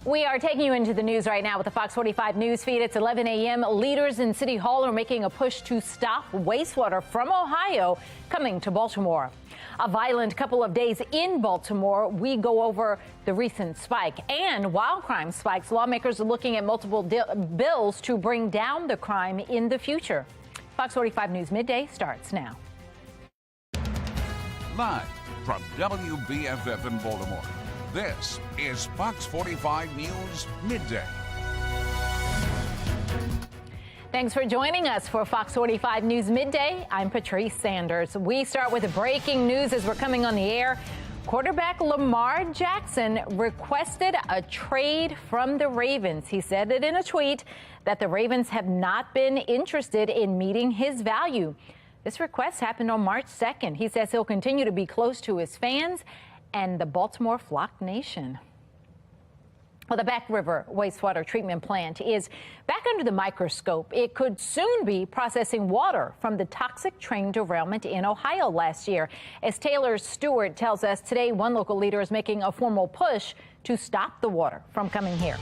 We are taking you into the news right now with the Fox 45 news feed. It's 11 a.m. Leaders in City Hall are making a push to stop wastewater from Ohio coming to Baltimore. A violent couple of days in Baltimore. We go over the recent spike and while crime spikes, lawmakers are looking at multiple bills to bring down the crime in the future. Fox 45 News Midday starts now. Live from WBFF in Baltimore. This is Fox 45 News Midday. Thanks for joining us for Fox 45 News Midday. I'm Patrice Sanders. We start with the breaking news as we're coming on the air. Quarterback Lamar Jackson requested a trade from the Ravens. He said it in a tweet that the Ravens have not been interested in meeting his value. This request happened on March 2nd. He says he'll continue to be close to his fans and the Baltimore Flock Nation. Well, the Back River wastewater treatment plant is back under the microscope. It could soon be processing water from the toxic train derailment in Ohio last year. As Taylor Stewart tells us today, one local leader is making a formal push to stop the water from coming here.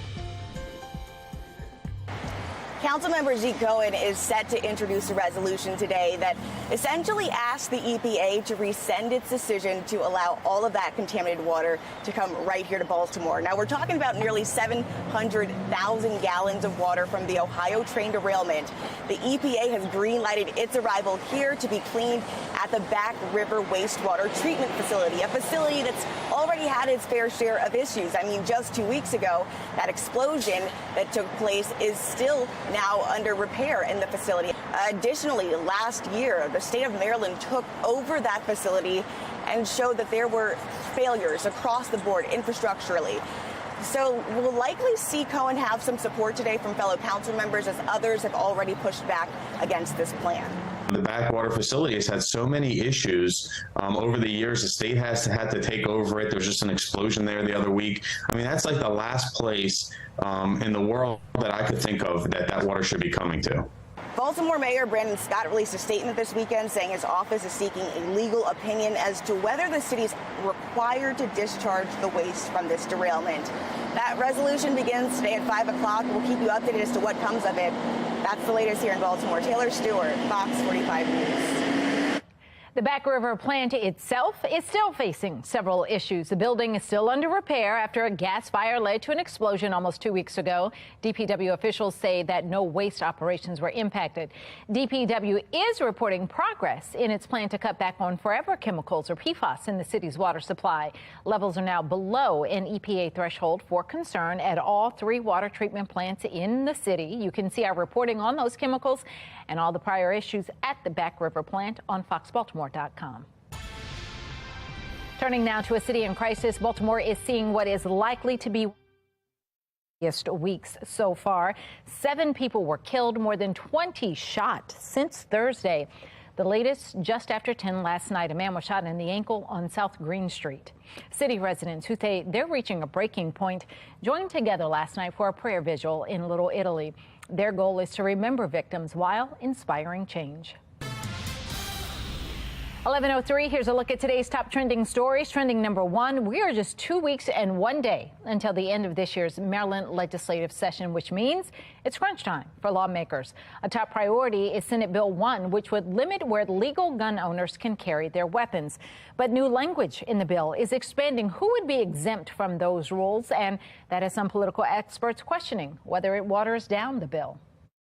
Councilmember Zeke Cohen is set to introduce a resolution today that essentially asks the EPA to rescind its decision to allow all of that contaminated water to come right here to Baltimore. Now, we're talking about nearly 700,000 gallons of water from the Ohio train derailment. The EPA has green-lighted its arrival here to be cleaned at the Back River wastewater treatment facility, a facility that's already had its fair share of issues. I mean, just 2 weeks ago, that explosion that took place is still now under repair in the facility. Additionally, last year, the state of Maryland took over that facility and showed that there were failures across the board infrastructurally. So we'll likely see Cohen have some support today from fellow council members as others have already pushed back against this plan. The backwater facility has had so many issues over the years. The state has had to take over it. There was just an explosion there the other week. I mean, that's like the last place in the world that I could think of that water should be coming to. Baltimore Mayor Brandon Scott released a statement this weekend saying his office is seeking a legal opinion as to whether the city's required to discharge the waste from this derailment. That resolution begins today at 5 o'clock. We'll keep you updated as to what comes of it. That's the latest here in Baltimore. Taylor Stewart, Fox 45 News. The Back River plant itself is still facing several issues. The building is still under repair after a gas fire led to an explosion almost 2 weeks ago. DPW officials say that no waste operations were impacted. DPW is reporting progress in its plan to cut back on forever chemicals or PFAS in the city's water supply. Levels are now below an EPA threshold for concern at all 3 water treatment plants in the city. You can see our reporting on those chemicals and all the prior issues at the Back River plant on FoxBaltimore.com. Turning now to a city in crisis, Baltimore is seeing what is likely to be weeks so far. 7 people were killed, more than 20 shot since Thursday. The latest just after 10 last night. A man was shot in the ankle on South Green Street. City residents who say they're reaching a breaking point joined together last night for a prayer vigil in Little Italy. Their goal is to remember victims while inspiring change. 11:03, here's a look at today's top trending stories. Trending number 1, we are just 2 weeks and 1 day until the end of this year's Maryland legislative session, which means it's crunch time for lawmakers. A top priority is Senate Bill 1, which would limit where legal gun owners can carry their weapons. But new language in the bill is expanding who would be exempt from those rules, and that has some political experts questioning whether it waters down the bill.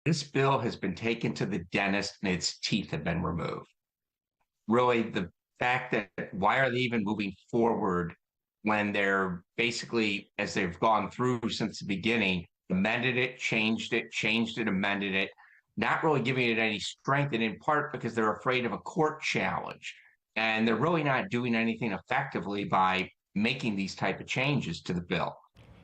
This bill has been taken to the dentist and its teeth have been removed. Really, the fact that why are they even moving forward when they're basically, as they've gone through since the beginning, amended it, amended it, not really giving it any strength, and in part because they're afraid of a court challenge. And they're really not doing anything effectively by making these type of changes to the bill.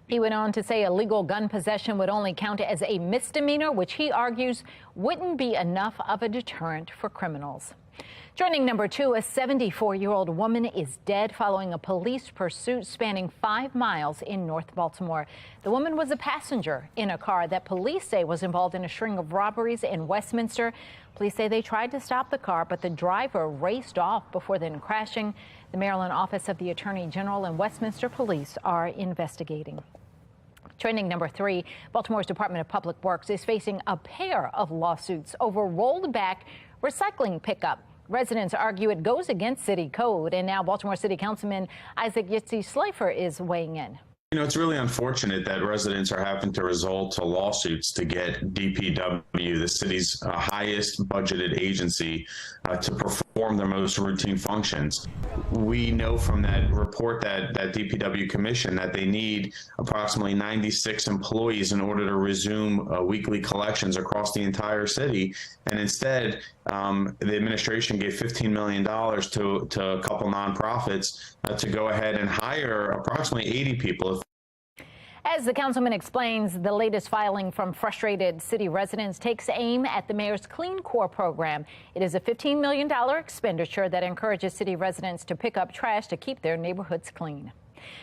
He went on to say illegal gun possession would only count as a misdemeanor, which he argues wouldn't be enough of a deterrent for criminals. Trending number 2, a 74-year-old woman is dead following a police pursuit spanning 5 miles in North Baltimore. The woman was a passenger in a car that police say was involved in a string of robberies in Westminster. Police say they tried to stop the car, but the driver raced off before then crashing. The Maryland Office of the Attorney General and Westminster Police are investigating. Trending number 3, Baltimore's Department of Public Works is facing a pair of lawsuits over rolled back recycling pickup. Residents argue it goes against city code, and now Baltimore City Councilman Isaac Yitzi-Slifer is weighing in. You know, it's really unfortunate that residents are having to resort to lawsuits to get DPW, the city's highest budgeted agency, to perform their most routine functions. We know from that report that DPW commission that they need approximately 96 employees in order to resume weekly collections across the entire city. And instead, the administration gave $15 million to a couple nonprofits to go ahead and hire approximately 80 people. As the councilman explains, the latest filing from frustrated city residents takes aim at the mayor's Clean Core program. It is a $15 million expenditure that encourages city residents to pick up trash to keep their neighborhoods clean.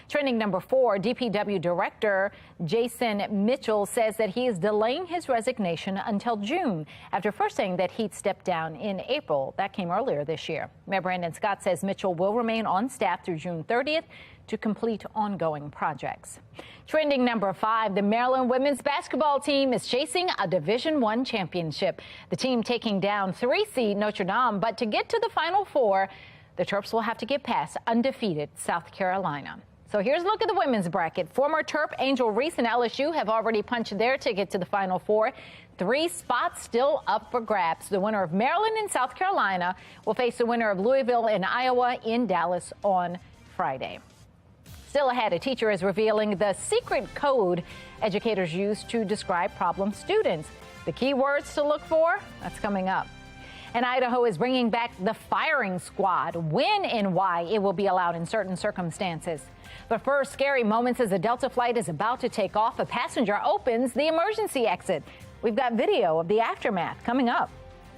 Trending number 4, DPW Director Jason Mitchell says that he is delaying his resignation until June after first saying that he'd step down in April. That came earlier this year. Mayor Brandon Scott says Mitchell will remain on staff through June 30th to complete ongoing projects. Trending number 5, the Maryland women's basketball team is chasing a Division I championship. The team taking down 3-seed Notre Dame, but to get to the Final Four, the Terps will have to get past undefeated South Carolina. So here's a look at the women's bracket. Former Terp Angel Reese and LSU have already punched their ticket to the Final Four. 3 spots still up for grabs. The winner of Maryland and South Carolina will face the winner of Louisville and Iowa in Dallas on Friday. Still ahead, a teacher is revealing the secret code educators use to describe problem students. The key words to look for, that's coming up. And Idaho is bringing back the firing squad. When and why it will be allowed in certain circumstances. But first, scary moments as a Delta flight is about to take off. A passenger opens the emergency exit. We've got video of the aftermath coming up.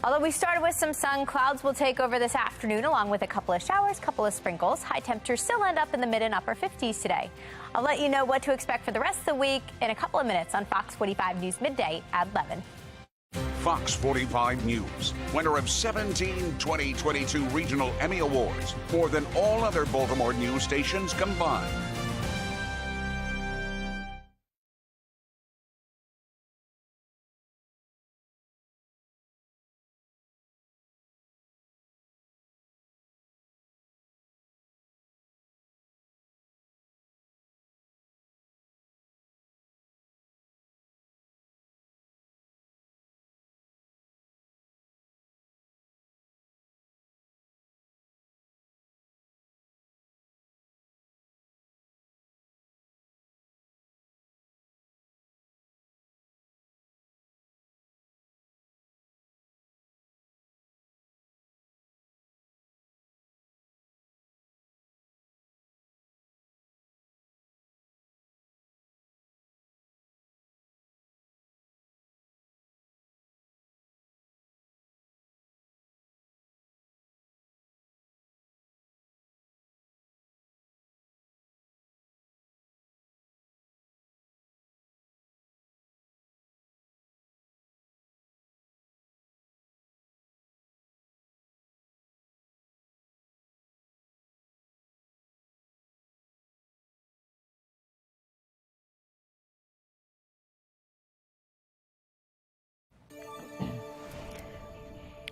Although we started with some sun, clouds will take over this afternoon along with a couple of showers, couple of sprinkles. High temperatures still end up in the mid and upper 50s today. I'll let you know what to expect for the rest of the week in a couple of minutes on Fox 45 News Midday at 11. Fox 45 News, winner of 17 2022 Regional Emmy Awards, more than all other Baltimore news stations combined.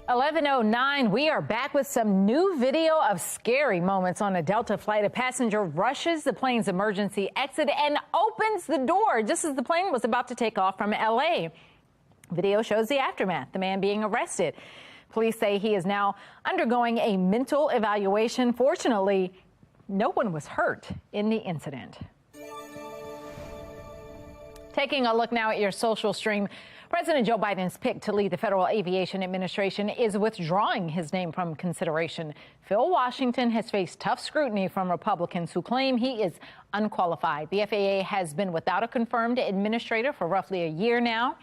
.09, we are back with some new video of scary moments on a Delta flight. A passenger rushes the plane's emergency exit and opens the door just as the plane was about to take off from L.A. Video shows the aftermath, the man being arrested. Police say he is now undergoing a mental evaluation. Fortunately, no one was hurt in the incident. Taking a look now at your social stream. President Joe Biden's pick to lead the Federal Aviation Administration is withdrawing his name from consideration. Phil Washington has faced tough scrutiny from Republicans who claim he is unqualified. The FAA has been without a confirmed administrator for roughly a year now.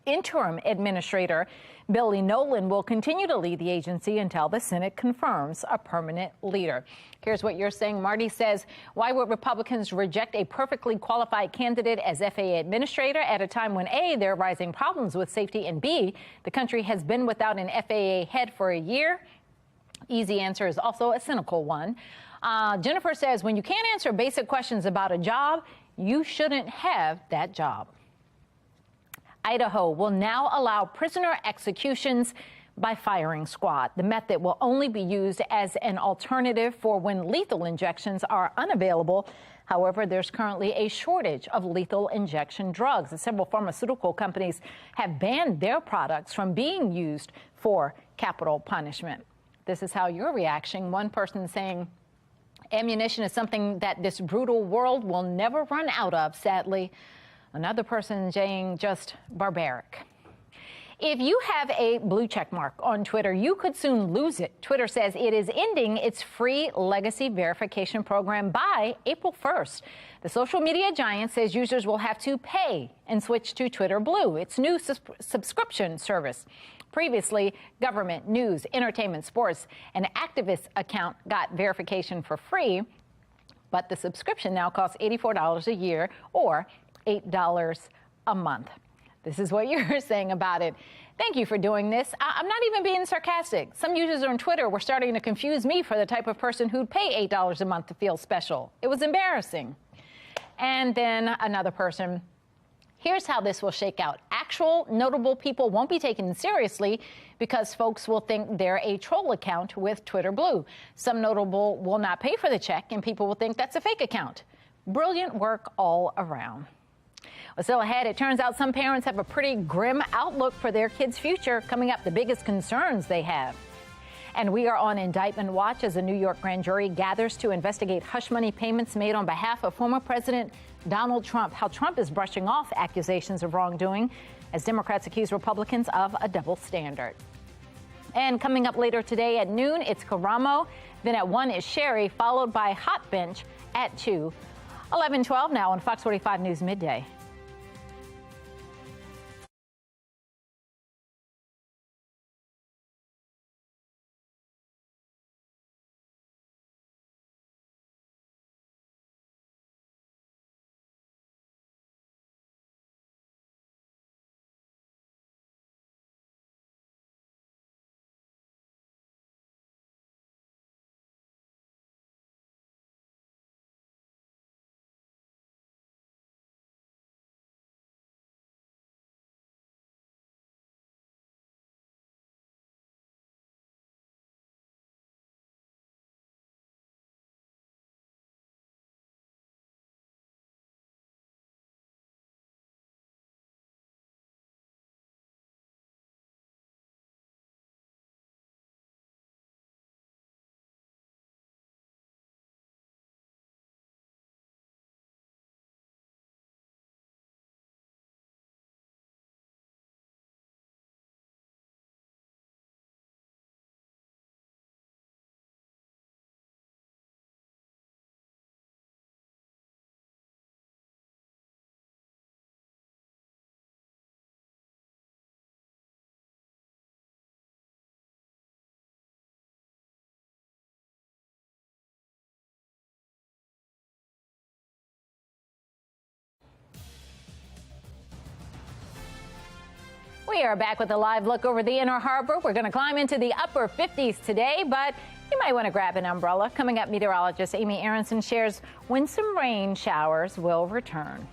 Interim Administrator Billy Nolan will continue to lead the agency until the Senate confirms a permanent leader. Here's what you're saying. Marty says, why would Republicans reject a perfectly qualified candidate as FAA administrator at a time when A, there are rising problems with safety, and B, the country has been without an FAA head for a year? Easy answer is also a cynical one. Jennifer says, when you can't answer basic questions about a job, you shouldn't have that job. Idaho will now allow prisoner executions by firing squad. The method will only be used as an alternative for when lethal injections are unavailable. However, there's currently a shortage of lethal injection drugs. Several pharmaceutical companies have banned their products from being used for capital punishment. This is how you're reacting. One person saying ammunition is something that this brutal world will never run out of, sadly. Another person saying just barbaric. If you have a blue check mark on Twitter, you could soon lose it. Twitter says it is ending its free legacy verification program by April 1st. The social media giant says users will have to pay and switch to Twitter Blue, its new subscription service. Previously, government, news, entertainment, sports, and activist account got verification for free, but the subscription now costs $84 a year or $8 a month. This is what you're saying about it. Thank you for doing this. I'm not even being sarcastic. Some users on Twitter were starting to confuse me for the type of person who'd pay $8 a month to feel special. It was embarrassing. And then another person. Here's how this will shake out. Actual notable people won't be taken seriously because folks will think they're a troll account with Twitter Blue. Some notable will not pay for the check and people will think that's a fake account. Brilliant work all around. Well, still ahead, it turns out some parents have a pretty grim outlook for their kids' future. Coming up, the biggest concerns they have. And we are on indictment watch as a New York grand jury gathers to investigate hush money payments made on behalf of former President Donald Trump. How Trump is brushing off accusations of wrongdoing as Democrats accuse Republicans of a double standard. And coming up later today at noon, it's Karamo. Then at 1 is Sherry, followed by Hot Bench at 2. 11:12 now on Fox 45 News Midday. We are back with a live look over the Inner Harbor. We're going to climb into the upper 50s today, but you might want to grab an umbrella. Coming up, meteorologist Amy Aronson shares when some rain showers will return.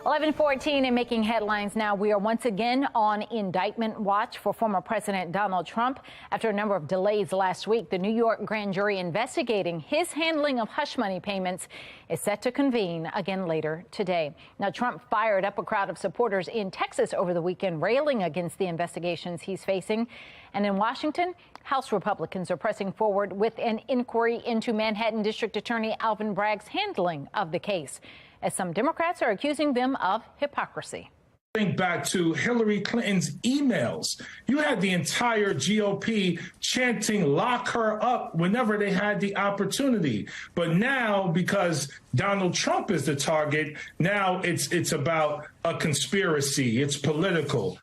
11:14 and making headlines now. We are once again on indictment watch for former President Donald Trump. After a number of delays last week, the New York grand jury investigating his handling of hush money payments is set to convene again later today. Now, Trump fired up a crowd of supporters in Texas over the weekend, railing against the investigations he's facing. And in Washington, House Republicans are pressing forward with an inquiry into Manhattan District Attorney Alvin Bragg's handling of the case, as some Democrats are accusing them of hypocrisy. Think back to Hillary Clinton's emails. You had the entire GOP chanting, lock her up whenever they had the opportunity. But now, because Donald Trump is the target, now it's about a conspiracy. It's political.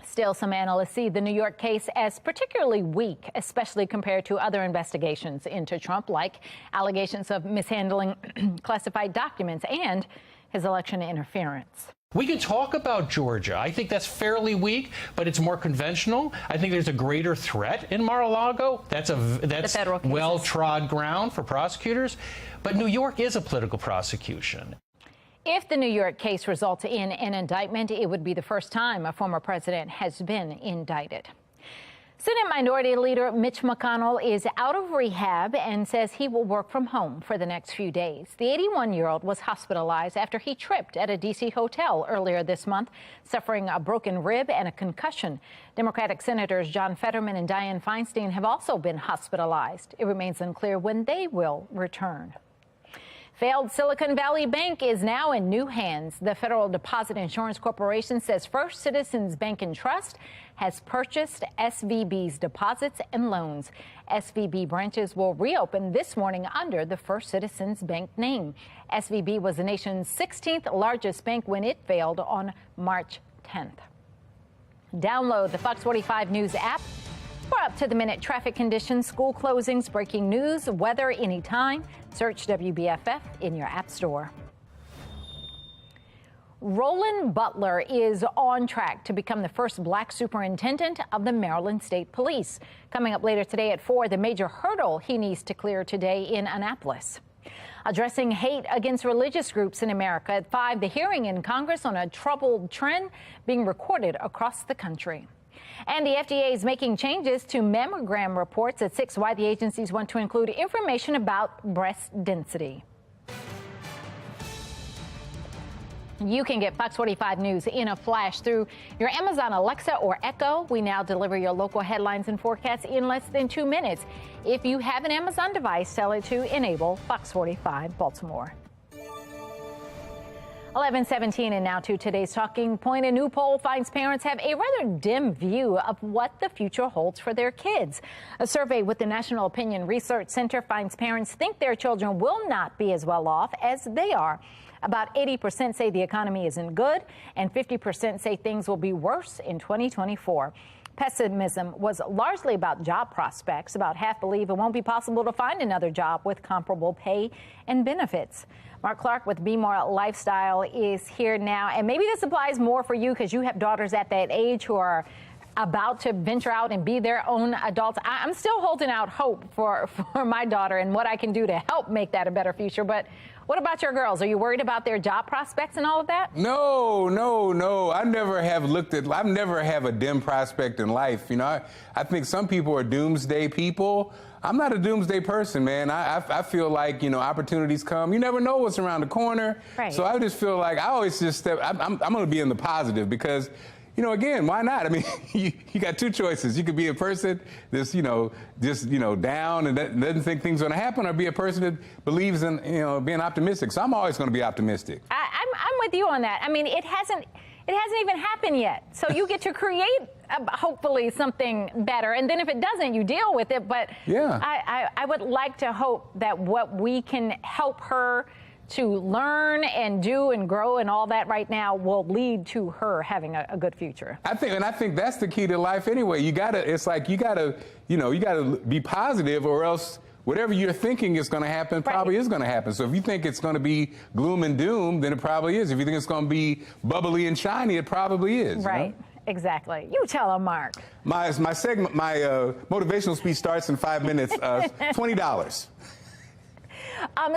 Still, some analysts see the New York case as particularly weak, especially compared to other investigations into Trump, like allegations of mishandling classified documents and his election interference. We could talk about Georgia. I think that's fairly weak, but it's more conventional. I think there's a greater threat in Mar-a-Lago. That's well-trod ground for prosecutors. But New York is a political prosecution. If the New York case results in an indictment, it would be the first time a former president has been indicted. Senate Minority Leader Mitch McConnell is out of rehab and says he will work from home for the next few days. The 81-year-old was hospitalized after he tripped at a D.C. hotel earlier this month, suffering a broken rib and a concussion. Democratic Senators John Fetterman and Dianne Feinstein have also been hospitalized. It remains unclear when they will return. Failed Silicon Valley Bank is now in new hands. The Federal Deposit Insurance Corporation says First Citizens Bank and Trust has purchased SVB's deposits and loans. SVB branches will reopen this morning under the First Citizens Bank name. SVB was the nation's 16th largest bank when it failed on March 10th. Download the Fox 45 News app. For up-to-the-minute traffic conditions, school closings, breaking news, weather anytime. Search WBFF in your app store. Roland Butler is on track to become the first black superintendent of the Maryland State Police. Coming up later today at 4, the major hurdle he needs to clear today in Annapolis. Addressing hate against religious groups in America at 5, the hearing in Congress on a troubled trend being recorded across the country. And the FDA is making changes to mammogram reports at 6, why the agencies want to include information about breast density. You can get Fox 45 News in a flash through your Amazon Alexa or Echo. We now deliver your local headlines and forecasts in less than 2 minutes. If you have an Amazon device, tell it to enable Fox 45 Baltimore. 11:17 and now to today's talking point. A new poll finds parents have a rather dim view of what the future holds for their kids. A survey with the National Opinion Research Center finds parents think their children will not be as well off as they are. About 80% say the economy isn't good, and 50% say things will be worse in 2024. Pessimism was largely about job prospects. About half believe it won't be possible to find another job with comparable pay and benefits. Mark Clark with Be More Lifestyle is here now. And maybe this applies more for you because you have daughters at that age who are about to venture out and be their own adults. I'm still holding out hope for my daughter and what I can do to help make that a better future. But what about your girls? Are you worried about their job prospects and all of that? No. I never have a dim prospect in life. You know, I think some people are doomsday people. I'm not a doomsday person, man. I feel like, you know, opportunities come. You never know what's around the corner. Right. So I just feel like I always just step, I'm going to be in the positive because, you know, again, why not? I mean, you got two choices. You could be a person that's, just down and doesn't think things are going to happen, or be a person that believes in, being optimistic. So I'm always going to be optimistic. I'm with you on that. I mean, it hasn't even happened yet. So you get to create, hopefully, something better. And then if it doesn't, you deal with it. But yeah, I would like to hope that what we can help her to learn and do and grow and all that right now will lead to her having a good future. I think that's the key to life anyway. You gotta be positive, or else whatever you're thinking is going to happen probably is going to happen. So if you think it's going to be gloom and doom, then it probably is. If you think it's going to be bubbly and shiny, it probably is. Right. Exactly. You tell them, Mark. My motivational speech starts in 5 minutes. $20.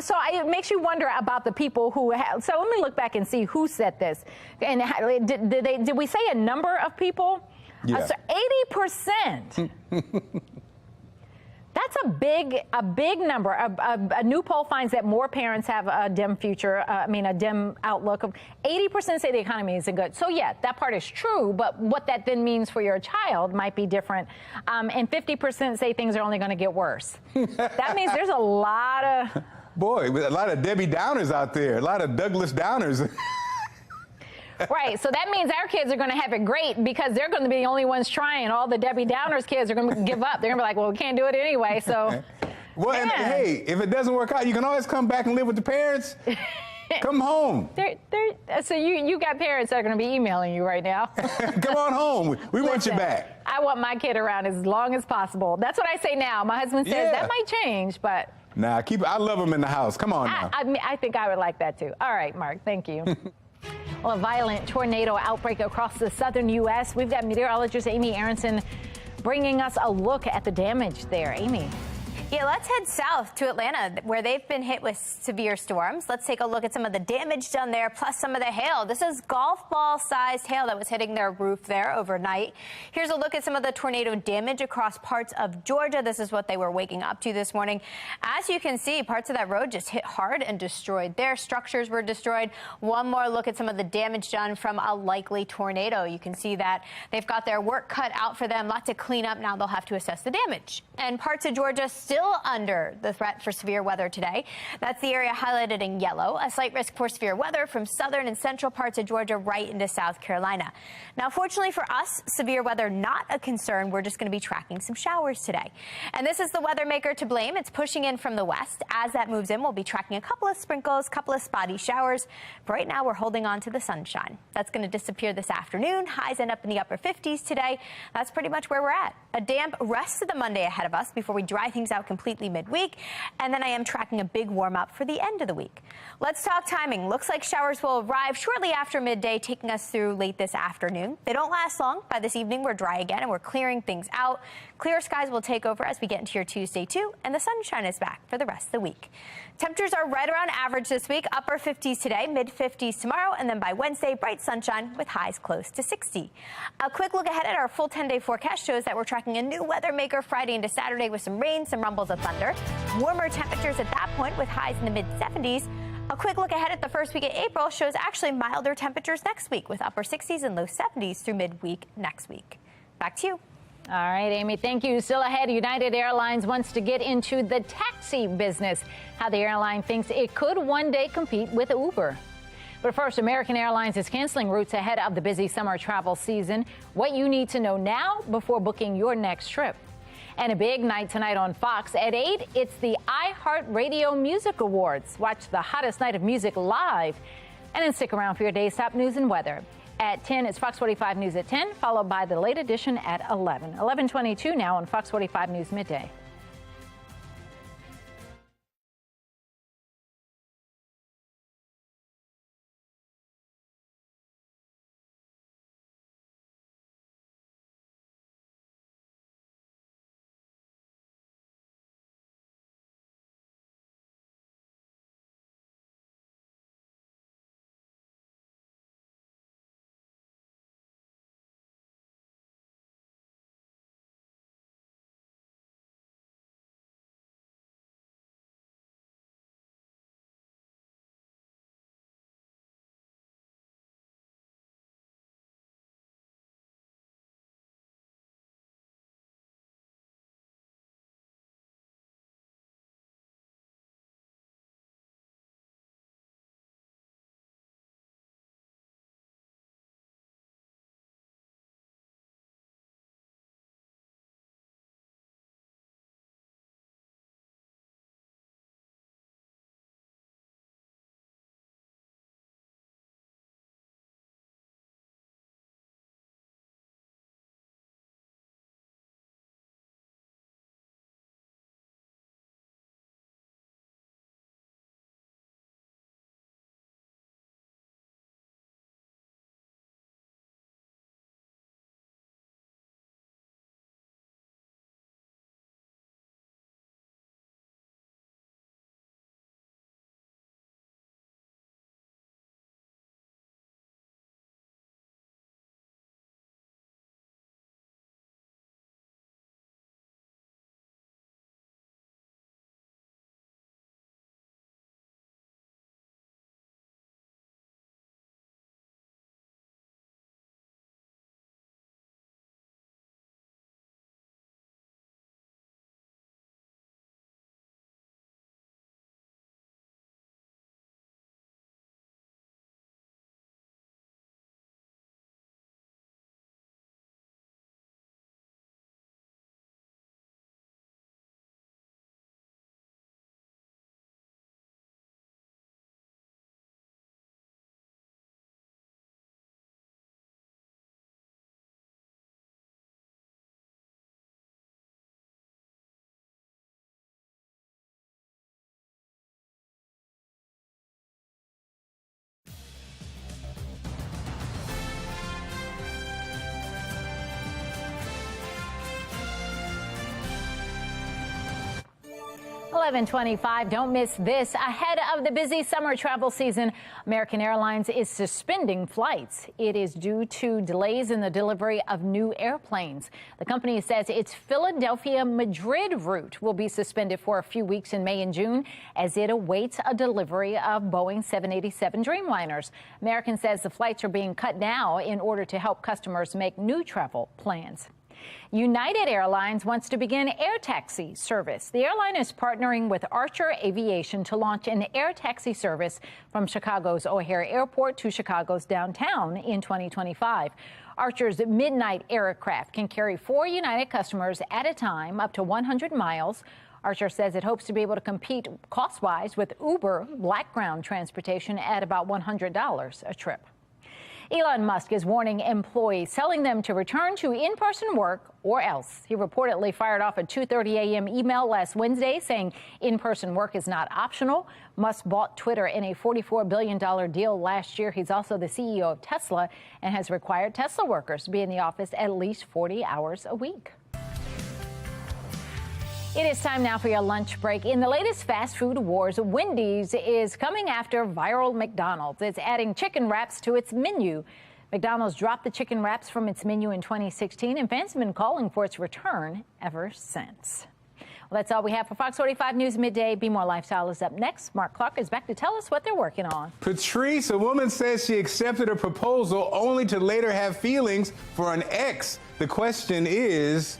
So it makes you wonder about the people who have. So let me look back and see who said this. And did we say a number of people? Yeah. So 80%. That's a big number. A new poll finds that more parents have a dim future, a dim outlook. Of 80% say the economy isn't good. So yeah, that part is true, but what that then means for your child might be different. And 50% say things are only going to get worse. That means there's a lot of... Boy, a lot of Debbie Downers out there, a lot of Douglas Downers. Right, so that means our kids are going to have it great because they're going to be the only ones trying. All the Debbie Downers kids are going to give up. They're going to be like, well, we can't do it anyway, so. Well, and hey, if it doesn't work out, you can always come back and live with the parents. Come home. So you got parents that are going to be emailing you right now. Come on home. We want you back. I want my kid around as long as possible. That's what I say now. My husband says that might change, but. Nah, I love them in the house. Come on now. I think I would like that too. All right, Mark, thank you. Well, a violent tornado outbreak across the southern U.S. We've got meteorologist Amy Aronson bringing us a look at the damage there. Amy. Yeah, let's head south to Atlanta, where they've been hit with severe storms. Let's take a look at some of the damage done there, plus some of the hail. This is golf ball-sized hail that was hitting their roof there overnight. Here's a look at some of the tornado damage across parts of Georgia. This is what they were waking up to this morning. As you can see, parts of that road just hit hard and destroyed. Their structures were destroyed. One more look at some of the damage done from a likely tornado. You can see that they've got their work cut out for them. Lots of cleanup. Now they'll have to assess the damage. And parts of Georgia still under the threat for severe weather today. That's the area highlighted in yellow. A slight risk for severe weather from southern and central parts of Georgia right into South Carolina. Now, fortunately for us, severe weather not a concern. We're just going to be tracking some showers today. And this is the weather maker to blame. It's pushing in from the west. As that moves in, we'll be tracking a couple of sprinkles, couple of spotty showers. But right now, we're holding on to the sunshine. That's going to disappear this afternoon. Highs end up in the upper 50s today. That's pretty much where we're at. A damp rest of the Monday ahead of us before we dry things out completely midweek. And then I am tracking a big warm up for the end of the week. Let's talk timing. Looks like showers will arrive shortly after midday, taking us through late this afternoon. They don't last long. By this evening, we're dry again and we're clearing things out. Clear skies will take over as we get into your Tuesday too, and the sunshine is back for the rest of the week. Temperatures are right around average this week, upper 50s today, mid 50s tomorrow, and then by Wednesday, bright sunshine with highs close to 60. A quick look ahead at our full 10-day forecast shows that we're tracking a new weather maker Friday into Saturday with some rain, some rumbles of thunder. Warmer temperatures at that point with highs in the mid 70s. A quick look ahead at the first week of April shows actually milder temperatures next week with upper 60s and low 70s through midweek next week. Back to you. All right, Amy, thank you. Still ahead, United Airlines wants to get into the taxi business. How the airline thinks it could one day compete with Uber. But first, American Airlines is canceling routes ahead of the busy summer travel season. What you need to know now before booking your next trip. And a big night tonight on Fox. At 8, it's the iHeartRadio Music Awards. Watch the hottest night of music live. And then stick around for your day's top news and weather. At 10, it's Fox 45 News at 10, followed by the late edition at 11. 11:22 now on Fox 45 News Midday. 11:25. Don't miss this. Ahead of the busy summer travel season, American Airlines is suspending flights. It is due to delays in the delivery of new airplanes. The company says its Philadelphia-Madrid route will be suspended for a few weeks in May and June as it awaits a delivery of Boeing 787 Dreamliners. American says the flights are being cut now in order to help customers make new travel plans. United Airlines wants to begin air taxi service. The airline is partnering with Archer Aviation to launch an air taxi service from Chicago's O'Hare Airport to Chicago's downtown in 2025. Archer's Midnight aircraft can carry 4 United customers at a time up to 100 miles. Archer says it hopes to be able to compete cost-wise with Uber black ground transportation at about $100 a trip. Elon Musk is warning employees, telling them to return to in-person work or else. He reportedly fired off a 2:30 a.m. email last Wednesday saying in-person work is not optional. Musk bought Twitter in a $44 billion deal last year. He's also the CEO of Tesla and has required Tesla workers to be in the office at least 40 hours a week. It is time now for your lunch break. In the latest fast food wars, Wendy's is coming after viral McDonald's. It's adding chicken wraps to its menu. McDonald's dropped the chicken wraps from its menu in 2016, and fans have been calling for its return ever since. Well, that's all we have for Fox 45 News Midday. Be More Lifestyle is up next. Mark Clark is back to tell us what they're working on. Patrice, a woman says she accepted a proposal only to later have feelings for an ex. The question is,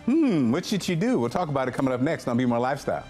what should she do? We'll talk about it coming up next on Be More Lifestyle.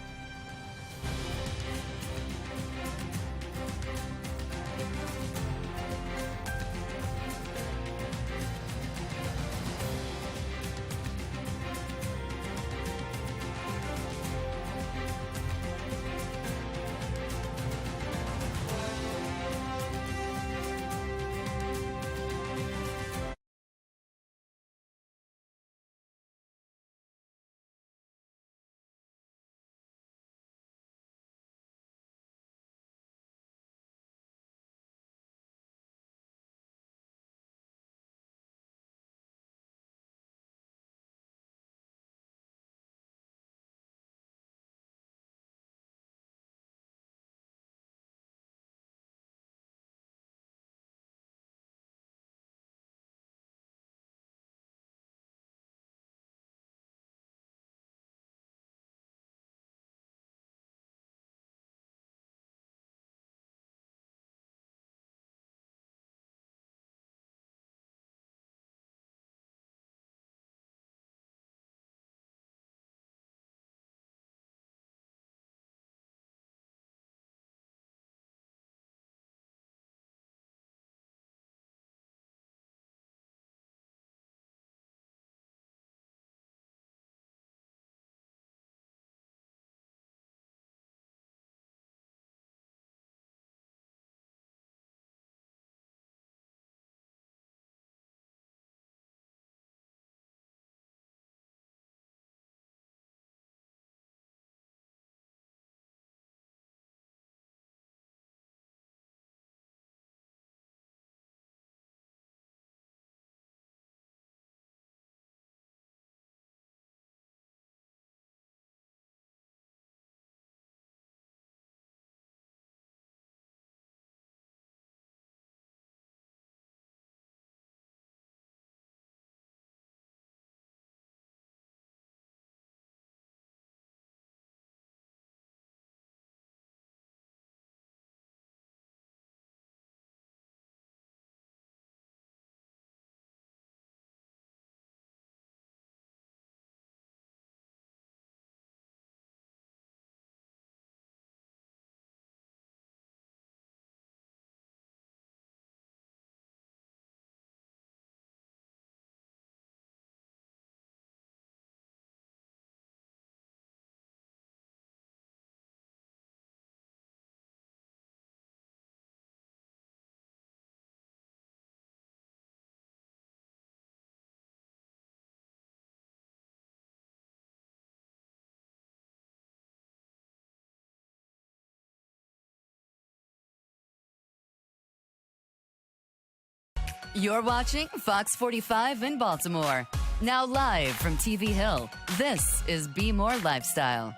You're watching Fox 45 in Baltimore. Now live from TV Hill, this is Be More Lifestyle.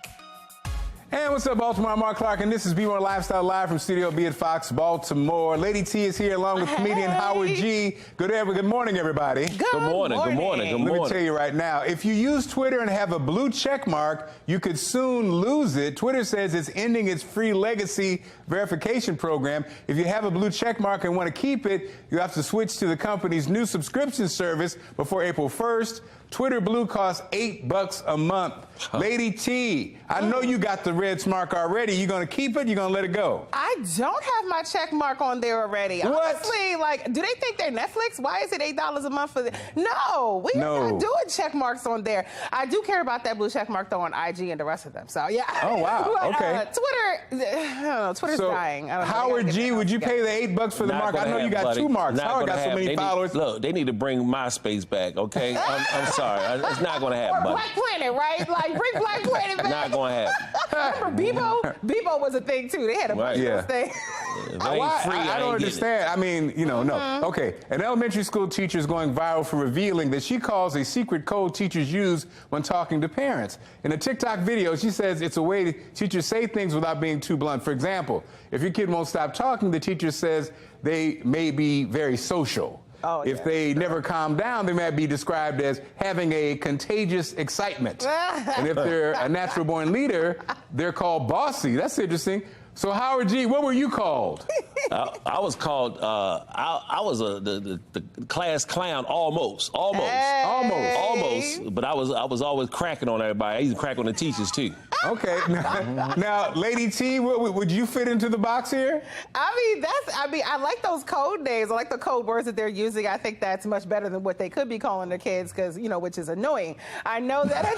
And what's up, Baltimore? I'm Mark Clark, and this is Be More Lifestyle Live from Studio B at Fox Baltimore. Lady T is here along with comedian Howard G. Good morning, everybody. Good morning. Let me tell you right now, if you use Twitter and have a blue check mark, you could soon lose it. Twitter says it's ending its free legacy verification program. If you have a blue check mark and want to keep it, you have to switch to the company's new subscription service before April 1st. Twitter Blue costs $8 a month. Lady T, I know you got the red mark already. You gonna keep it? You gonna let it go? I don't have my check mark on there already. What? Honestly, like, do they think they're Netflix? Why is it $8 a month for the? No, we're not doing check marks on there. I do care about that blue check mark though on IG and the rest of them. So yeah. Oh wow. But, okay. Twitter, I don't know. Twitter's dying. I don't know. Howard G, would you pay the $8 for the mark? I know you got 2 marks. Howard got so many followers. Look, they need to bring MySpace back. Okay, I'm sorry. It's not going to happen. Or Black Planet, right? Like, bring Black Planet back. Not going to happen. Remember Bebo was a thing too. They had a bunch of things. I don't understand. I mean, no. Okay, an elementary school teacher is going viral for revealing that she calls a secret code teachers use when talking to parents. In a TikTok video, she says it's a way teachers say things without being too blunt. For example, if your kid won't stop talking, the teacher says they may be very social. If they never calm down, they might be described as having a contagious excitement. And if they're a natural-born leader, they're called bossy. That's interesting. So Howard G, what were you called? I was called. I was the class clown almost. But I was always cracking on everybody. I used to crack on the teachers too. Okay. Now, Lady T, would you fit into the box here? I like those code names. I like the code words that they're using. I think that's much better than what they could be calling their kids, because which is annoying. I know that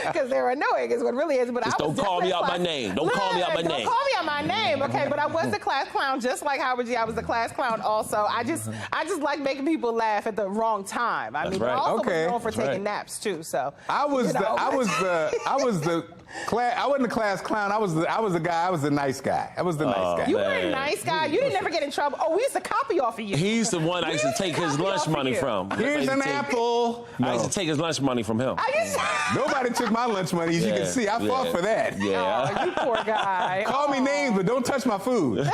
because they're annoying is what really is. But just don't call me out my name. Don't call me out my name. Don't call me out my name, okay? But I was the class clown, just like Howard G. I was the class clown also. I just like making people laugh at the wrong time. I was known for taking naps too. So I wasn't the class clown. I was the guy. I was the nice guy. I was the nice guy. You were a nice guy. You didn't never get in trouble. Oh, we used to copy off of you. He's the one I used to take his lunch money from. Here's an apple. I used to take his lunch money from him. Nobody took my lunch money, as you can see. I fought for that. Yeah. Oh, you poor guy. Call me names, but don't touch my food.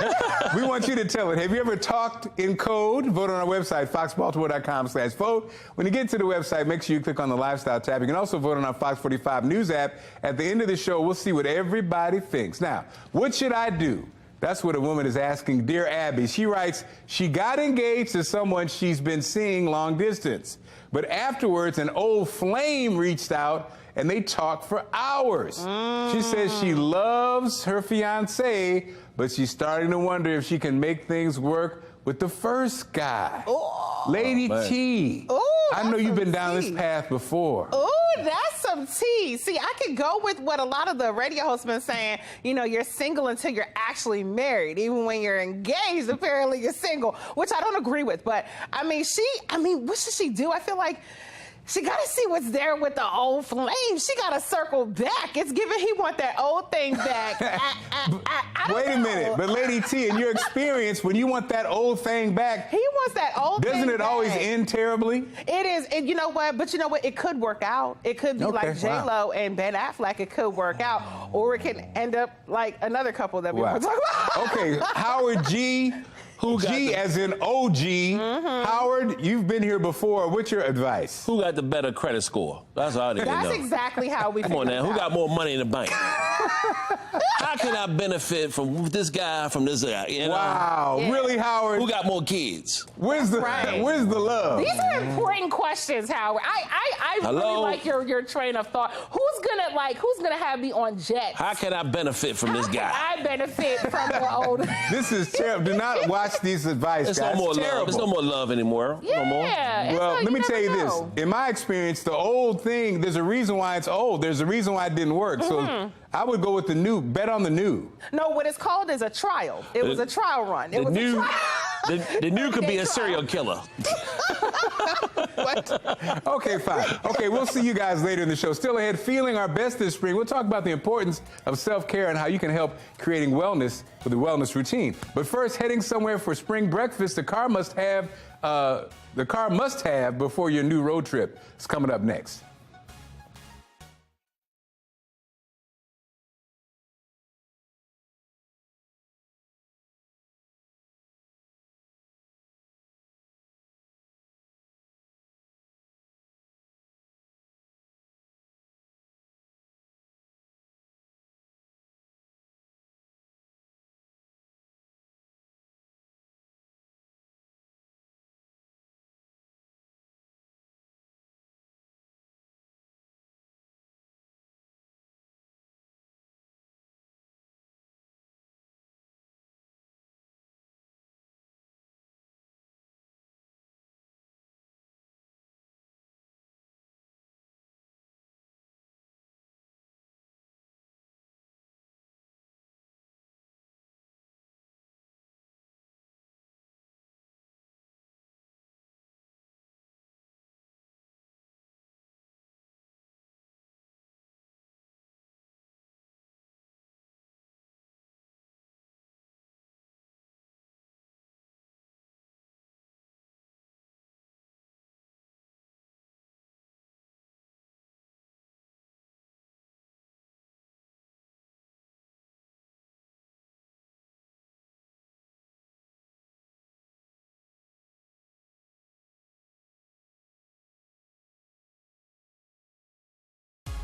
We want you to tell it. Have you ever talked in code? Vote on our website, foxbaltimore.com/vote. When you get to the website, make sure you click on the lifestyle tab. You can also vote on our Fox 45 News app. At the end of the show, we'll see what everybody thinks. Now, what should I do? That's what a woman is asking Dear Abby. She writes, she got engaged to someone she's been seeing long distance. But afterwards, an old flame reached out and they talked for hours. She says she loves her fiancé, but she's starting to wonder if she can make things work with the first guy. Lady T, I know you've been down this path before. That's some tea. See, I could go with what a lot of the radio hosts been saying, you're single until you're actually married. Even when you're engaged, apparently you're single, which I don't agree with. But, what should she do? I feel like she got to see what's there with the old flame. She got to circle back. It's given he want that old thing back. Wait a minute. But Lady T, in your experience, when you want that old thing back, he wants that old thing back. Doesn't it always end terribly? It is. And you know what? But you know what? It could work out. It could be like J-Lo and Ben Affleck. It could work out. Or it can end up like another couple that we were talking about. Okay, Howard G. G as in OG. Howard, you've been here before. What's your advice? Who got the better credit score? That's all I need to know. That's exactly how we Come on now. Who got more money in the bank? How can I benefit from this guy, from this guy? Wow. Really, Howard? Who got more kids? Where's the love? These are important questions, Howard. I really like your train of thought. Who's gonna have me on jets? How can I benefit from this guy? I benefit from the old. This is terrible. Do not watch these advice, It's guys. no more love. There's no more love anymore. Yeah. No more. Well, let me tell you this. In my experience, the old thing, there's a reason why it's old. There's a reason why it didn't work. So I would go with the new. Bet on the new. No, what it's called is a trial. It was a trial run. It was a trial. The new could be a serial killer. What? Okay, fine. Okay, we'll see you guys later in the show. Still ahead, feeling our best this spring. We'll talk about the importance of self-care and how you can help creating wellness with a wellness routine. But first, heading somewhere for spring breakfast, the car must have before your new road trip. It's coming up next.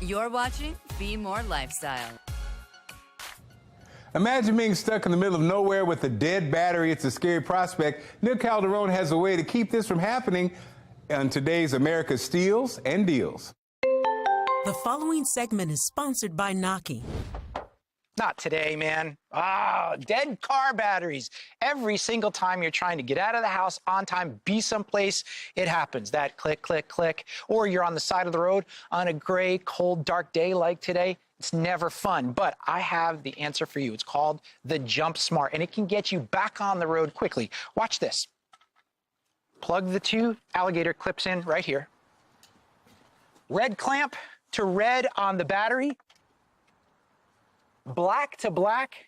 You're watching Be More Lifestyle. Imagine being stuck in the middle of nowhere with a dead battery. It's a scary prospect. Nick Calderon has a way to keep this from happening on today's America Steals and Deals. The following segment is sponsored by Noki. Not today, man. Dead car batteries. Every single time you're trying to get out of the house on time, be someplace, it happens. That click, click, click. Or you're on the side of the road on a gray, cold, dark day like today. It's never fun, but I have the answer for you. It's called the Jump Smart, and it can get you back on the road quickly. Watch this. Plug the two alligator clips in right here. Red clamp to red on the battery. Black to black.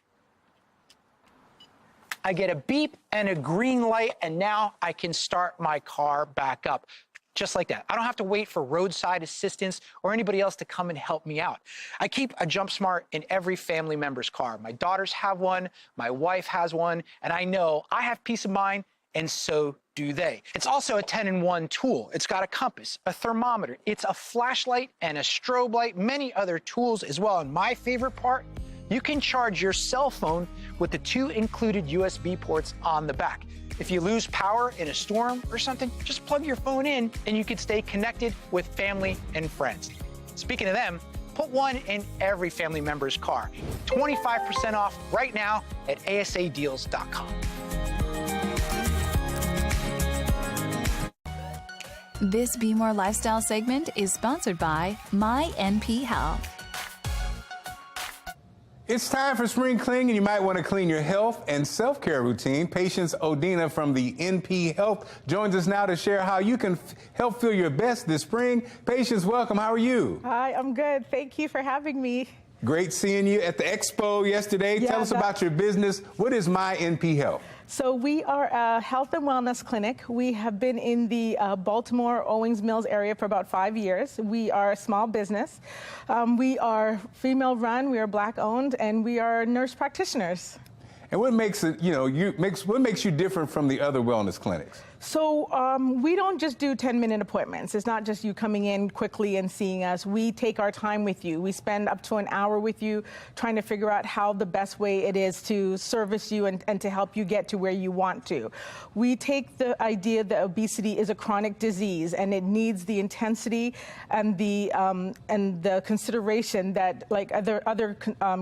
I get a beep and a green light, and now I can start my car back up. Just like that. I don't have to wait for roadside assistance or anybody else to come and help me out. I keep a Jump Smart in every family member's car. My daughters have one, my wife has one, and I know I have peace of mind, and so do they. It's also a 10-in-1 tool. It's got a compass, a thermometer, it's a flashlight and a strobe light, many other tools as well. And my favorite part, you can charge your cell phone with the two included USB ports on the back. If you lose power in a storm or something, just plug your phone in and you can stay connected with family and friends. Speaking of them, put one in every family member's car. 25% off right now at asadeals.com. This Be More Lifestyle segment is sponsored by My NP Health. It's time for spring cleaning, and you might want to clean your health and self-care routine. Patience Odina from the NP Health joins us now to share how you can help feel your best this spring. Patience, welcome. How are you? Hi, I'm good. Thank you for having me. Great seeing you at the expo yesterday. Yeah, Tell us about your business. What is My NP Health? So we are a health and wellness clinic. We have been in the Baltimore, Owings Mills area for about 5 years. We are a small business. We are female run, we are Black owned, and we are nurse practitioners. And what makes it, what makes you different from the other wellness clinics? So we don't just do 10-minute appointments. It's not just you coming in quickly and seeing us. We take our time with you. We spend up to an hour with you trying to figure out how the best way it is to service you and to help you get to where you want to. We take the idea that obesity is a chronic disease and it needs the intensity and the consideration that like other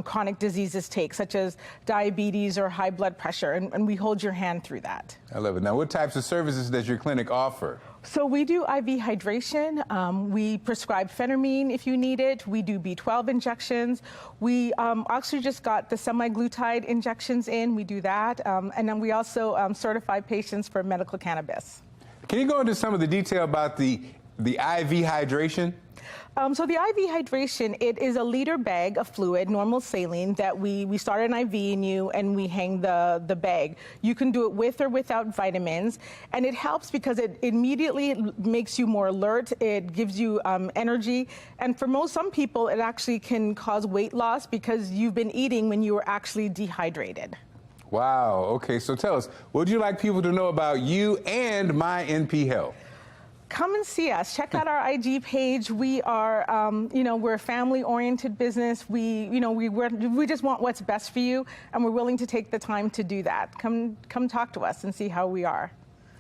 chronic diseases take, such as diabetes or high blood pressure, and we hold your hand through that. I love it. Now, what types of services does your clinic offer? So we do IV hydration. We prescribe phentermine if you need it. We do B12 injections. We actually just got the semi-glutide injections in. We do that. And then we also certify patients for medical cannabis. Can you go into some of the detail about the IV hydration? So the IV hydration, it is a liter bag of fluid, normal saline, that we start an IV in you and we hang the bag. You can do it with or without vitamins, and it helps because it immediately makes you more alert. It gives you energy, and for some people, it actually can cause weight loss because you've been eating when you were actually dehydrated. Wow. Okay, so tell us, what would you like people to know about you and My NP Health? Come and see us. Check out our IG page. We are, we're a family-oriented business. We just want what's best for you, and we're willing to take the time to do that. Come talk to us and see how we are.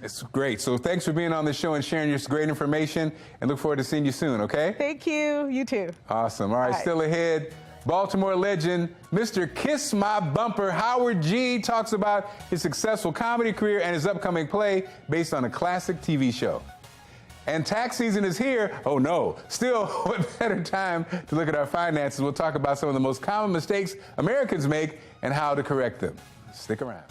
It's great. So thanks for being on the show and sharing your great information, and look forward to seeing you soon, okay? Thank you. You too. Awesome. All right, still ahead, Baltimore legend, Mr. Kiss My Bumper, Howard G. talks about his successful comedy career and his upcoming play based on a classic TV show. And tax season is here. Oh no, still, what better time to look at our finances? We'll talk about some of the most common mistakes Americans make and how to correct them. Stick around.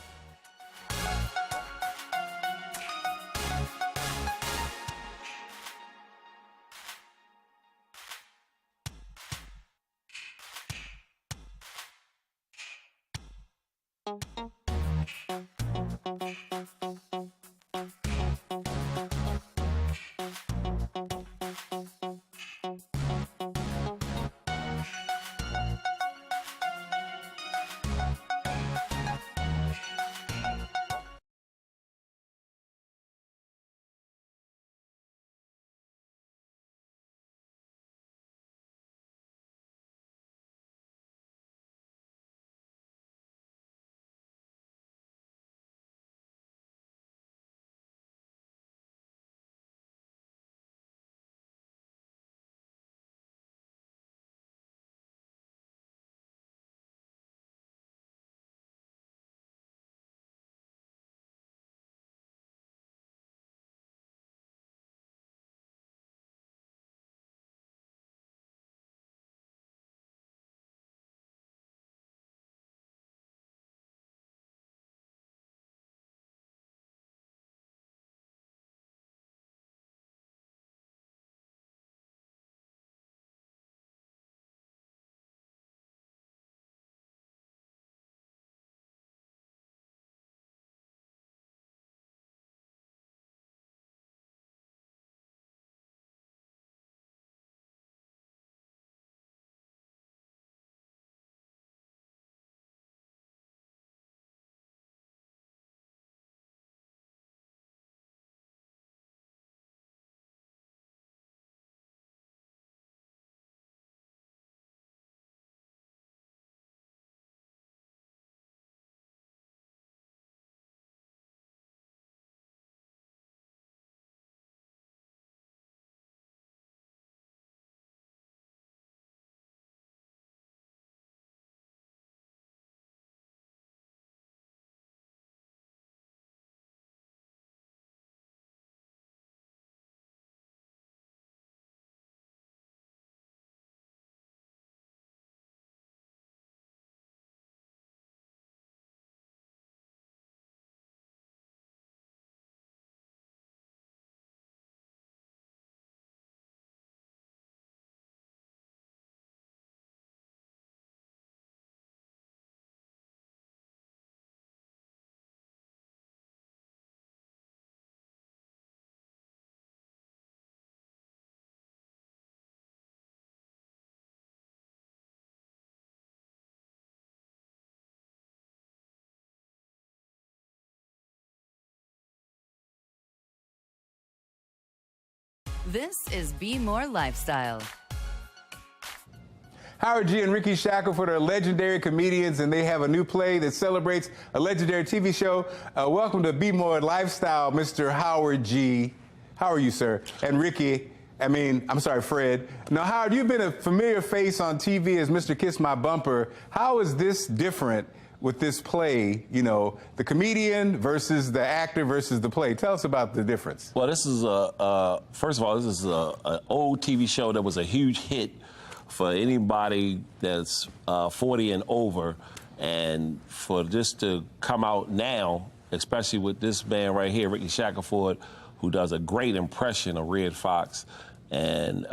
This is Be More Lifestyle. Howard G. and Ricky Shackelford are legendary comedians, and they have a new play that celebrates a legendary TV show. Welcome to Be More Lifestyle, Mr. Howard G. How are you, sir? And Ricky, Fred. Now, Howard, you've been a familiar face on TV as Mr. Kiss My Bumper. How is this different with this play, you know, the comedian versus the actor versus the play? Tell us about the difference. Well, this is first of all, this is an old TV show that was a huge hit for anybody that's 40 and over, and for this to come out now, especially with this man right here, Ricky Shackelford, who does a great impression of Red Fox, and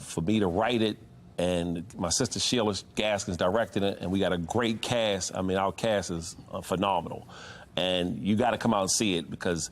for me to write it, and my sister Sheila Gaskins directed it, and we got a great cast. I mean, our cast is phenomenal, and you got to come out and see it, because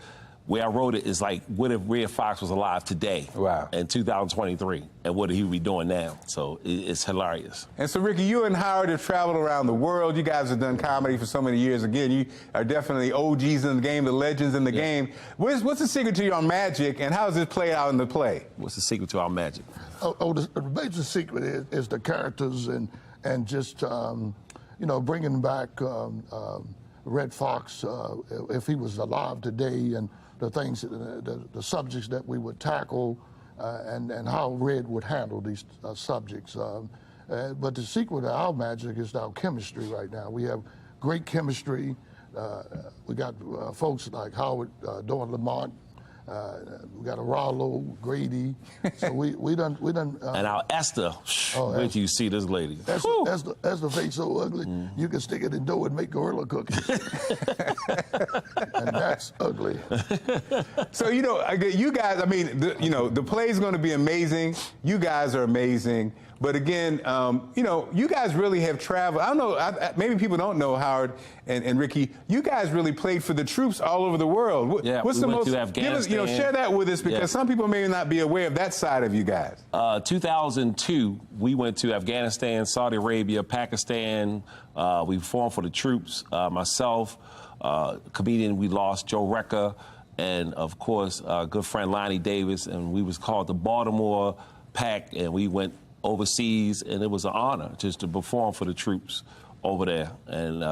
where I wrote it is like, what if Red Fox was alive today? Wow. In 2023, and what he would be doing now? So it's hilarious. And so, Ricky, you and Howard have traveled around the world. You guys have done comedy for so many years. Again, you are definitely OGs in the game, the legends in the game. What's the secret to your magic, and how does it play out in the play? What's the secret to our magic? The basic secret is the characters and just, you know, bringing back Red Fox, if he was alive today, and the things, the subjects that we would tackle, and how Red would handle these subjects. But the secret to our magic is our chemistry right now. We have great chemistry. We got folks like Howard, Dawn Lamont. We got a Rollo, Grady. So we done. And our Esther. Wait till you see this lady. Esther face so ugly, you can stick it in dough and make gorilla cookies. And that's ugly. So, you know, you guys, I mean, the play's going to be amazing. You guys are amazing. But again, you know, you guys really have traveled. I don't know, maybe people don't know, Howard and Ricky, you guys really played for the troops all over the world. Yeah, what's we the went most, to Afghanistan. You know, share that with us, because some people may not be aware of that side of you guys. 2002, we went to Afghanistan, Saudi Arabia, Pakistan. We formed for the troops. Myself, comedian we lost, Joe Recca, and of course, good friend Lonnie Davis, and we was called the Baltimore Pack, and we went overseas, and it was an honor just to perform for the troops over there. And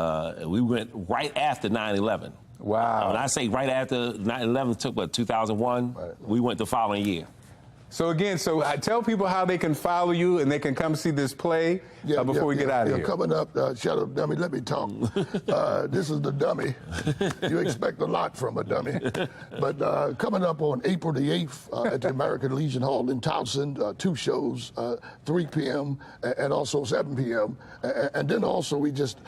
we went right after 9/11. Wow. When I say right after 9/11, took what, 2001? Right. We went the following year. So again, tell people how they can follow you and they can come see this play before we get out of here. Coming up, shut up, dummy, let me talk. This is the dummy. You expect a lot from a dummy. But coming up on April the 8th at the American Legion Hall in Towson, 2 shows, 3 p.m. and also 7 p.m. And then also we just,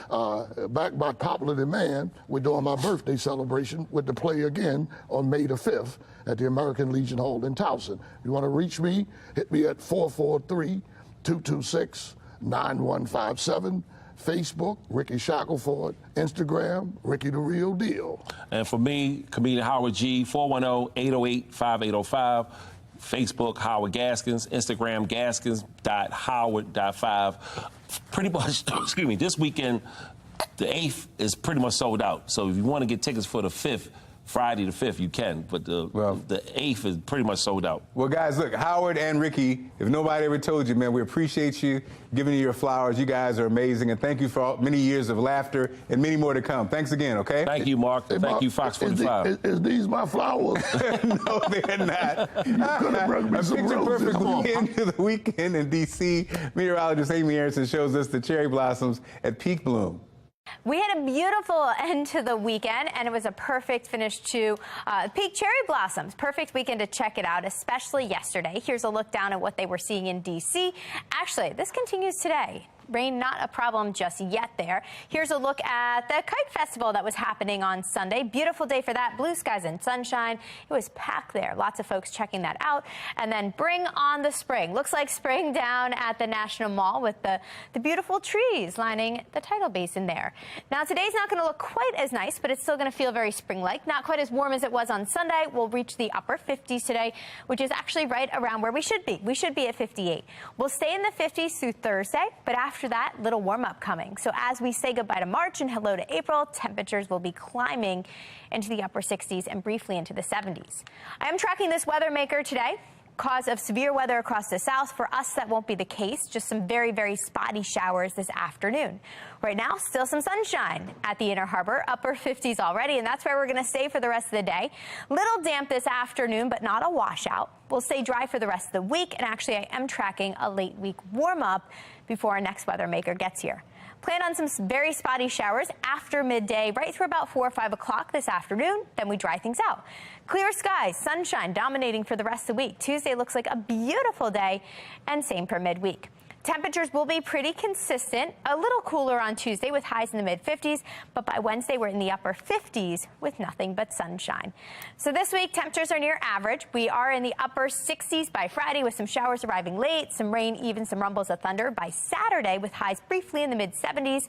back by popular demand, we're doing my birthday celebration with the play again on May the 5th at the American Legion Hall in Towson. If you want to reach me, hit me at 443-226-9157. Facebook, Ricky Shackelford. Instagram, Ricky the Real Deal. And for me, comedian Howard G, 410-808-5805. Facebook, Howard Gaskins. Instagram, gaskins.howard.5. Pretty much, excuse me, this weekend, the 8th is pretty much sold out. So if you want to get tickets for the 5th, Friday the 5th, you can, but the 8th is pretty much sold out. Well, guys, look, Howard and Ricky, if nobody ever told you, man, we appreciate you giving you your flowers. You guys are amazing, and thank you for many years of laughter and many more to come. Thanks again, okay? Thank you, Mark. Hey, Thank you, FOX45. Is these my flowers? No, they're not. You could have brought me some roses. Perfect end to the weekend in D.C. Meteorologist Amy Harrison shows us the cherry blossoms at peak bloom. We had a beautiful end to the weekend, and it was a perfect finish to peak cherry blossoms. Perfect weekend to check it out, especially yesterday. Here's a look down at what they were seeing in D.C. Actually, this continues today. Rain not a problem just yet there. Here's a look at the Kite Festival that was happening on Sunday. Beautiful day for that. Blue skies and sunshine. It was packed there. Lots of folks checking that out. And then bring on the spring. Looks like spring down at the National Mall with the beautiful trees lining the tidal basin there. Now, today's not going to look quite as nice, but it's still going to feel very spring-like. Not quite as warm as it was on Sunday. We'll reach the upper 50s today, which is actually right around where we should be. We should be at 58. We'll stay in the 50s through Thursday, but after that, little warm-up coming. So as we say goodbye to March and hello to April, temperatures will be climbing into the upper 60s and briefly into the 70s. I am tracking this weather maker today. cause of severe weather across the south. For us, that won't be the case. Just some very, very spotty showers this afternoon. Right now, still some sunshine at the Inner Harbor, upper 50s already, and that's where we're going to stay for the rest of the day. Little damp this afternoon, but not a washout. We'll stay dry for the rest of the week, and actually I am tracking a late week warm up before our next weather maker gets here. Plan on some very spotty showers after midday, right through about 4 or 5 o'clock this afternoon. Then we dry things out. Clear skies, sunshine dominating for the rest of the week. Tuesday looks like a beautiful day, and same for midweek. Temperatures will be pretty consistent, a little cooler on Tuesday with highs in the mid-50s, but by Wednesday we're in the upper 50s with nothing but sunshine. So this week temperatures are near average. We are in the upper 60s by Friday with some showers arriving late, some rain, even some rumbles of thunder by Saturday with highs briefly in the mid-70s.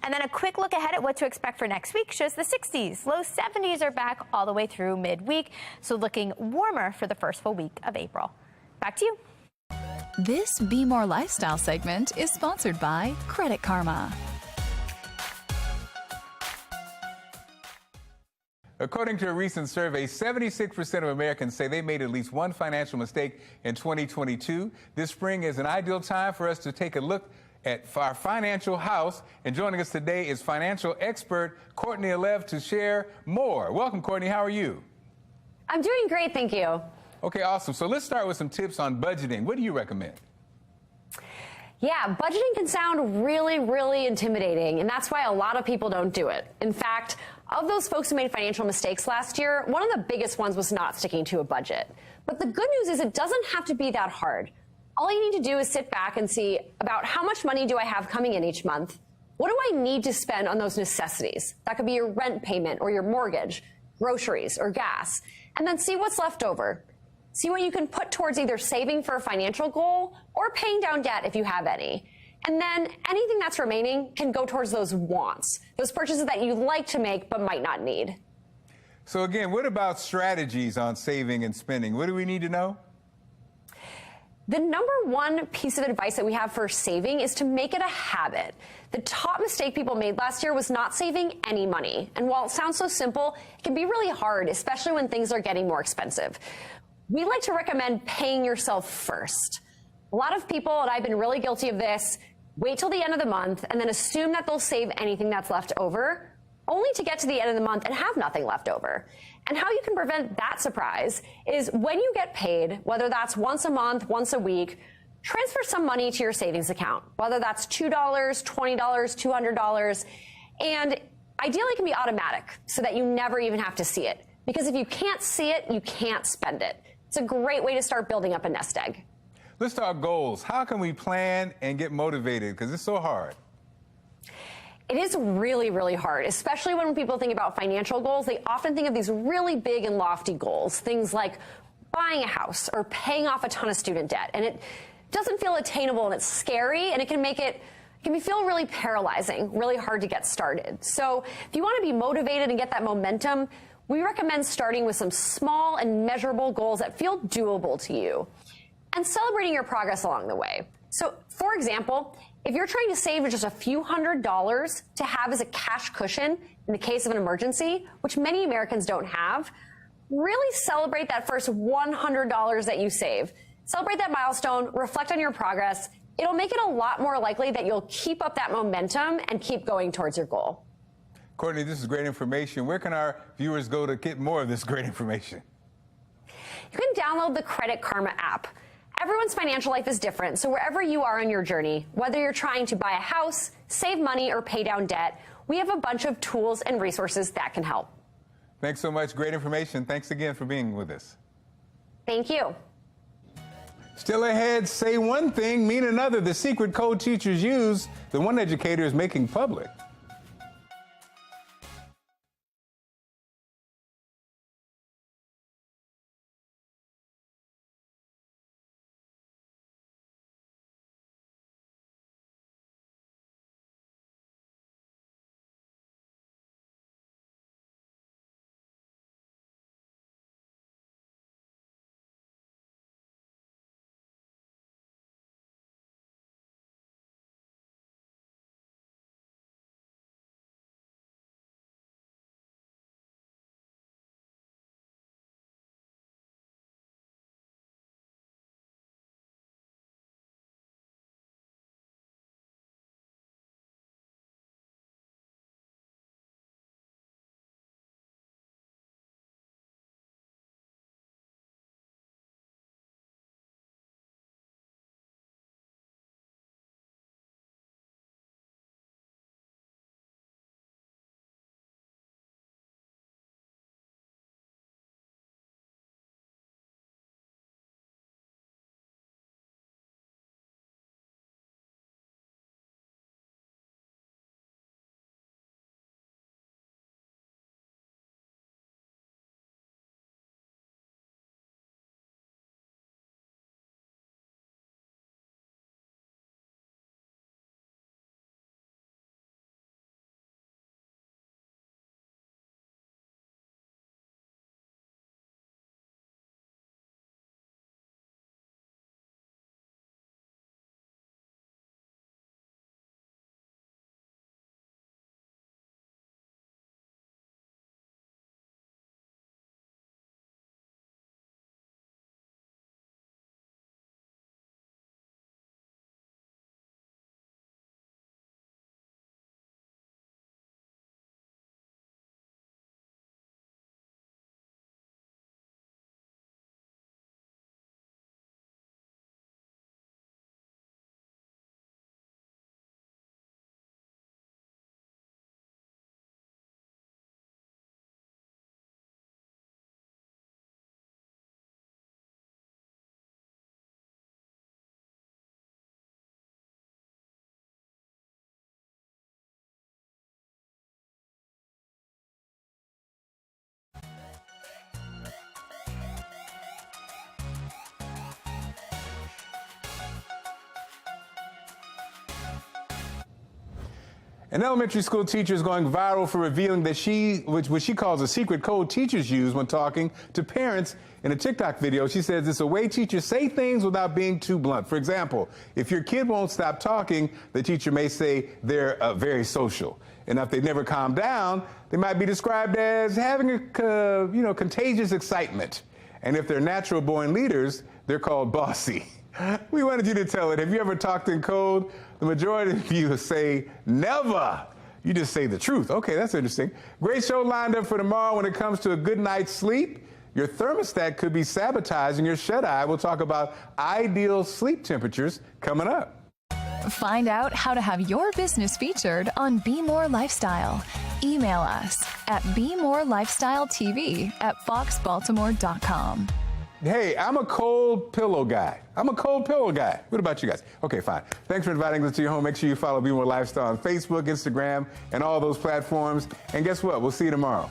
And then a quick look ahead at what to expect for next week shows the 60s. Low 70s are back all the way through midweek, so looking warmer for the first full week of April. Back to you. This Be More Lifestyle segment is sponsored by Credit Karma. According to a recent survey, 76% of Americans say they made at least one financial mistake in 2022. This spring is an ideal time for us to take a look at our financial house. And joining us today is financial expert Courtney Alev to share more. Welcome, Courtney. How are you? I'm doing great, thank you. Okay, awesome. So let's start with some tips on budgeting. What do you recommend? Yeah, budgeting can sound really, really intimidating, and that's why a lot of people don't do it. In fact, of those folks who made financial mistakes last year, one of the biggest ones was not sticking to a budget. But the good news is it doesn't have to be that hard. All you need to do is sit back and see about how much money do I have coming in each month? What do I need to spend on those necessities? That could be your rent payment or your mortgage, groceries or gas, and then see what's left over. See what you can put towards either saving for a financial goal or paying down debt if you have any. And then anything that's remaining can go towards those wants, those purchases that you'd like to make but might not need. So again, what about strategies on saving and spending? What do we need to know? The number one piece of advice that we have for saving is to make it a habit. The top mistake people made last year was not saving any money. And while it sounds so simple, it can be really hard, especially when things are getting more expensive. We like to recommend paying yourself first. A lot of people, and I've been really guilty of this, wait till the end of the month and then assume that they'll save anything that's left over, only to get to the end of the month and have nothing left over. And how you can prevent that surprise is when you get paid, whether that's once a month, once a week, transfer some money to your savings account, whether that's $2, $20, $200, and ideally it can be automatic so that you never even have to see it. Because if you can't see it, you can't spend it. It's a great way to start building up a nest egg. Let's talk goals. How can we plan and get motivated? Because it's so hard. It is really, really hard, especially when people think about financial goals. They often think of these really big and lofty goals, things like buying a house or paying off a ton of student debt. And it doesn't feel attainable, and it's scary, and it can feel really paralyzing, really hard to get started. So if you want to be motivated and get that momentum, we recommend starting with some small and measurable goals that feel doable to you and celebrating your progress along the way. So, for example, if you're trying to save just a few $100s to have as a cash cushion in the case of an emergency, which many Americans don't have, really celebrate that first $100 that you save. Celebrate that milestone, reflect on your progress. It'll make it a lot more likely that you'll keep up that momentum and keep going towards your goal. Courtney, this is great information. Where can our viewers go to get more of this great information? You can download the Credit Karma app. Everyone's financial life is different, so wherever you are on your journey, whether you're trying to buy a house, save money, or pay down debt, we have a bunch of tools and resources that can help. Thanks so much. Great information. Thanks again for being with us. Thank you. Still ahead, say one thing, mean another. The secret code teachers use, the one educator is making public. An elementary school teacher is going viral for revealing that what she calls a secret code teachers use when talking to parents. In a TikTok video, she says it's a way teachers say things without being too blunt. For example, if your kid won't stop talking, the teacher may say they're very social. And if they never calm down, they might be described as having a contagious excitement. And if they're natural-born leaders, they're called bossy. We wanted you to tell it. Have you ever talked in code? The majority of you say never. You just say the truth. Okay, that's interesting. Great show lined up for tomorrow. When it comes to a good night's sleep, your thermostat could be sabotaging your shut-eye. We'll talk about ideal sleep temperatures coming up. Find out how to have your business featured on Be More Lifestyle. Email us at BeMoreLifestyleTV@foxbaltimore.com. Hey, I'm a cold pillow guy. What about you guys? Okay, fine. Thanks for inviting us to your home. Make sure you follow Be More Lifestyle on Facebook, Instagram, and all those platforms. And guess what? We'll see you tomorrow.